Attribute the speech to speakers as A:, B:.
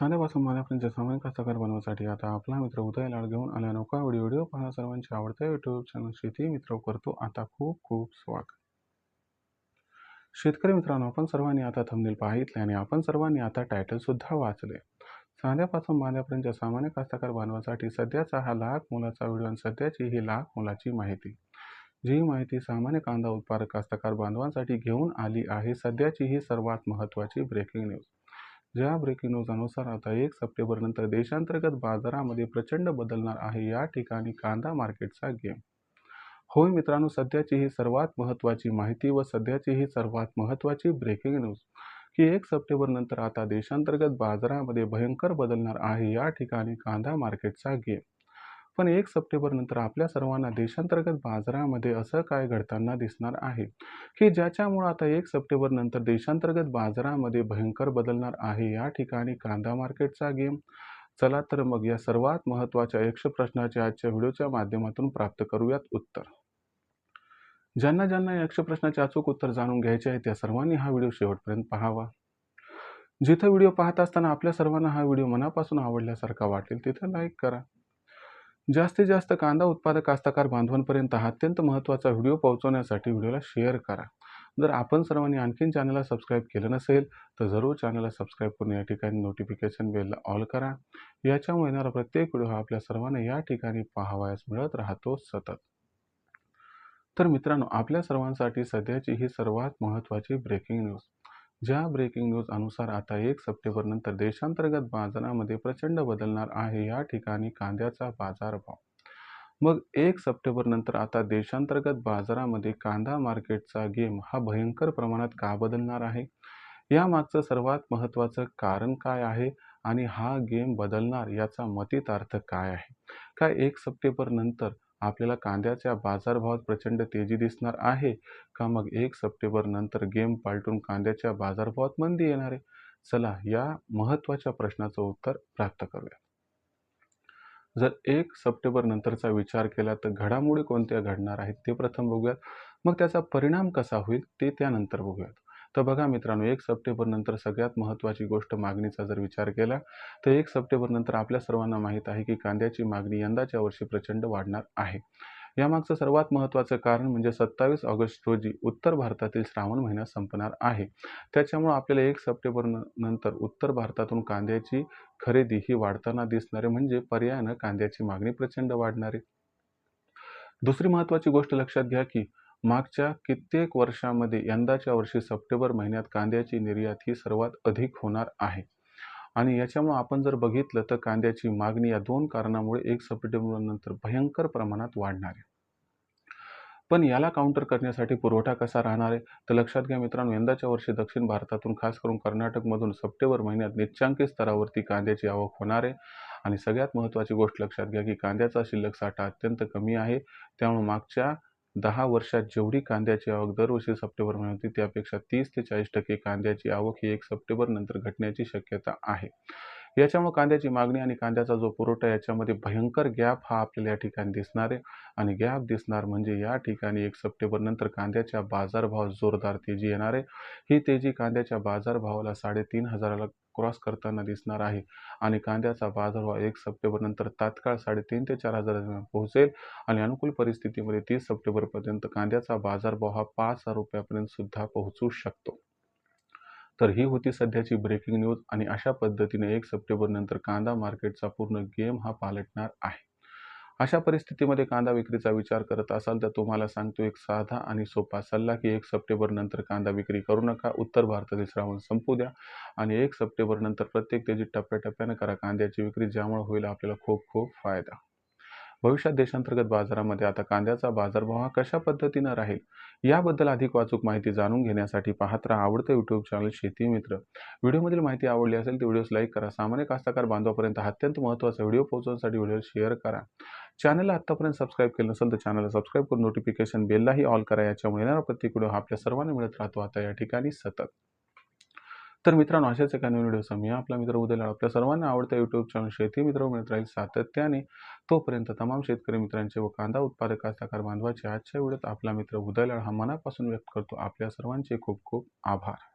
A: साध्यापासून माझ्यापर्यंत सामान्य कास्तकार बनवण्यासाठी आता आपला मित्र उदय लाड घेऊन आला नौका व्हिडिओ पाहणं सर्वांची आवडत्या युट्यूब चॅनल शेती मित्र करतो आता खूप खूप स्वागत. शेतकरी मित्रांनो, आपण सर्वांनी आता थंबनेल पाहितले आणि आपण सर्वांनी आता टायटल सुद्धा वाचले. साध्यापासून माझ्यापर्यंत सामान्य कास्तकार बनवण्यासाठी सध्याचा हा लाख मोलाचा व्हिडिओ आणि सध्याची ही लाख मोलाची माहिती. जी माहिती सामान्य कांदा उत्पादक कास्तकार बांधवांसाठी घेऊन आली आहे. सध्याची ही सर्वात महत्त्वाची ब्रेकिंग न्यूज. ज्या ब्रेकिंग न्यूज अनुसार आता 1 सप्टेंबर नंतर देशांतर्गत बाजारामध्ये प्रचंड बदलणार आहे. या ठिकाणी कांदा मार्केटचा गेम. होय मित्रांनो, सध्याची ही सर्वात महत्त्वाची माहिती व सध्याची ही सर्वात महत्त्वाची ब्रेकिंग न्यूज की 1 सप्टेंबर नंतर आता देशांतर्गत बाजारामध्ये भयंकर बदलणार आहे. या ठिकाणी कांदा मार्केटचा गेम. पण 1 सप्टेंबर नंतर आपल्या सर्वांना देशांतर्गत बाजारामध्ये असं काय घडताना दिसणार आहे की ज्याच्यामुळे आता 1 सप्टेंबर नंतर देशांतर्गत बाजारामध्ये भयंकर बदलणार आहे. या ठिकाणी कांदा मार्केटचा गेम. चला तर मग या सर्वात महत्त्वाच्या 100 प्रश्नाचे आजच्या व्हिडिओच्या माध्यमातून प्राप्त करूयात उत्तर. ज्यांना ज्यांना या 100 प्रश्नाचे अचूक उत्तर जाणून घ्यायचे आहे त्या सर्वांनी हा व्हिडिओ शेवटपर्यंत पाहावा. जिथं व्हिडिओ पाहत असताना आपल्या सर्वांना हा व्हिडिओ मनापासून आवडल्यासारखा वाटेल तिथं लाईक करा. जास्तीत जास्त कांदा उत्पादक कास्तकार बांधवांपर्यंत हा अत्यंत महत्त्वाचा व्हिडिओ पोहोचवण्यासाठी व्हिडिओला शेअर करा. जर आपण सर्वांनी आणखीन चॅनलला सबस्क्राईब केलं नसेल तर जरूर चॅनलला सबस्क्राईब करून या ठिकाणी नोटिफिकेशन बेलला ऑल करा. याच्यामुळे येणारा प्रत्येक व्हिडिओ हा आपल्या सर्वांना या ठिकाणी पाहावयास मिळत राहतो सतत. तर मित्रांनो, आपल्या सर्वांसाठी सध्याची ही सर्वात महत्त्वाची ब्रेकिंग न्यूज. ज्या ब्रेकिंग न्यूज अनुसार आता 1 सप्टेंबर नंतर देशांतर्गत बाजारामध्ये प्रचंड बदलणार आहे. या ठिकाणी कांद्याचा बाजारभाव. मग 1 सप्टेंबर नंतर आता देशांतर्गत बाजारामध्ये कांदा मार्केटचा गेम हा भयंकर प्रमाणात का बदलणार आहे? यामागचं सर्वात महत्त्वाचं कारण काय आहे आणि हा गेम बदलणार याचा मतितार्थ काय आहे? काय 1 सप्टेंबर नंतर आपल्याला कांद्याच्या बाजारभावात प्रचंड तेजी दिसणार आहे का मग 1 सप्टेंबर नंतर गेम पालटून कांद्याच्या बाजारभावात मंदी येणार आहे? चला या महत्त्वाच्या प्रश्नाचं उत्तर प्राप्त करूया. जर 1 सप्टेंबर नंतरचा विचार केला तर घडामोडी कोणत्या घडणार आहेत ते प्रथम बघूयात. मग त्याचा परिणाम कसा होईल ते त्यानंतर बघूयात. तर बघा मित्रांनो, 1 सप्टेंबर नंतर सगळ्यात महत्त्वाची गोष्ट मागणीचा जर विचार केला तर 1 सप्टेंबर नंतर आपल्या सर्वांना माहीत आहे की कांद्याची मागणी यंदाच्या वर्षी प्रचंड वाढणार आहे. यामागचं सर्वात महत्त्वाचं कारण म्हणजे 27 ऑगस्ट रोजी उत्तर भारतातील श्रावण महिना संपणार आहे. त्याच्यामुळे आपल्याला 1 सप्टेंबर नंतर उत्तर भारतातून कांद्याची खरेदी ही वाढताना दिसणारे म्हणजे पर्यायानं कांद्याची मागणी प्रचंड वाढणारे. दुसरी महत्त्वाची गोष्ट लक्षात घ्या की मागच्या कित्येक वर्षामध्ये यंदाच्या वर्षी सप्टेंबर महिन्यात कांद्याची निर्यात ही सर्वात अधिक होणार आहे आणि याच्यामुळे आपण जर बघितलं तर कांद्याची मागणी या 2 कारणामुळे 1 सप्टेंबर नंतर भयंकर प्रमाणात वाढणार आहे. पण याला काउंटर करण्यासाठी पुरवठा कसा राहणार आहे तर लक्षात घ्या मित्रांनो, यंदाच्या वर्षी दक्षिण भारतातून खास करून कर्नाटकमधून सप्टेंबर महिन्यात निच्चांकी स्तरावरती कांद्याची आवक होणार आहे आणि सगळ्यात महत्त्वाची गोष्ट लक्षात घ्या की कांद्याचा शिल्लक साठा अत्यंत कमी आहे. त्यामुळे मागच्या 10 वर्षात जेवढी कांद्याची आवक दरवर्षी सप्टेंबर महिन्यात होती त्यापेक्षा 30 ते 40% कांद्याची आवक ही 1 सप्टेंबर नंतर घटण्याची शक्यता आहे. याच्यामुळे कांद्याची मागणी आणि कांद्याचा जो पुरवठा याच्यामध्ये भयंकर गॅप हा आपल्याला या ठिकाणी दिसणार आहे आणि गॅप दिसणार म्हणजे या ठिकाणी 1 सप्टेंबर नंतर कांद्याच्या बाजारभावात जोरदार तेजी येणार आहे. ही तेजी कांद्याच्या बाजारभावाला 3,500ला क्रॉस करताना दिसणार आहे आणि कांद्याचा बाजारभाव 1 सप्टेंबर नंतर तात्काळ 3,500 ते 4,000 पोहोचेल आणि अनुकूल परिस्थितीमध्ये 30 सप्टेंबरपर्यंत कांद्याचा बाजारभाव हा 5,000 रुपयापर्यंत सुद्धा पोहोचू शकतो. तर ही होती सध्याची ब्रेकिंग न्यूज आणि अशा पद्धतीने 1 सप्टेंबर नंतर कांदा मार्केटचा पूर्ण गेम हा पालटणार आहे. अशा परिस्थितीमध्ये कांदा विक्रीचा विचार करत असाल तर तुम्हाला सांगतो एक साधा आणि सोपा सल्ला की 1 सप्टेंबर नंतर कांदा विक्री करू नका. उत्तर भारतातील श्रावण संपू द्या आणि 1 सप्टेंबर नंतर प्रत्येक तेजी टप्प्याटप्प्याने करा कांद्याची विक्री, ज्यामुळे होईल आपल्याला खूप खूप फायदा. भविष्यात देशांतर्गत बाजारामध्ये आता कांद्याचा बाजारभाव हा कशा पद्धतीनं राहील याबद्दल अधिक अचूक माहिती जाणून घेण्यासाठी पाहत राहा आवडतं यूट्यूब चॅनल शेती मित्र. व्हिडिओमधील माहिती आवडली असेल तर व्हिडिओस लाईक करा. सामान्य कास्तकार बांधवापर्यंत हा अत्यंत महत्त्वाचा व्हिडिओ पोहोचवण्यासाठी व्हिडिओ शेअर करा. चॅनलला आत्तापर्यंत सबस्क्राईब केलं नसेल तर चॅनलला सबस्क्राईब करून नोटिफिकेशन बेललाही ऑल करा. याच्यामुळे येणारा प्रत्येक व्हिडिओ हा आपल्या सर्वांना मिळत राहतो आता या ठिकाणी सतत. तर मित्रांनो, अशाच एका नवीन व्हिडिओचा मी आपला मित्र उदय लाड आपल्या सर्वांना आवडत्या यूट्यूब चॅनल शेती मित्र मिळत राहील सातत्याने. तोपर्यंत तमाम शेतकरी मित्रांचे व कांदा उत्पादक कास्तकार बांधवाचे आजच्या व्हिडिओत आपला मित्र उदय लाड हा मनापासून व्यक्त करतो. आपल्या सर्वांचे खूप खूप आभार.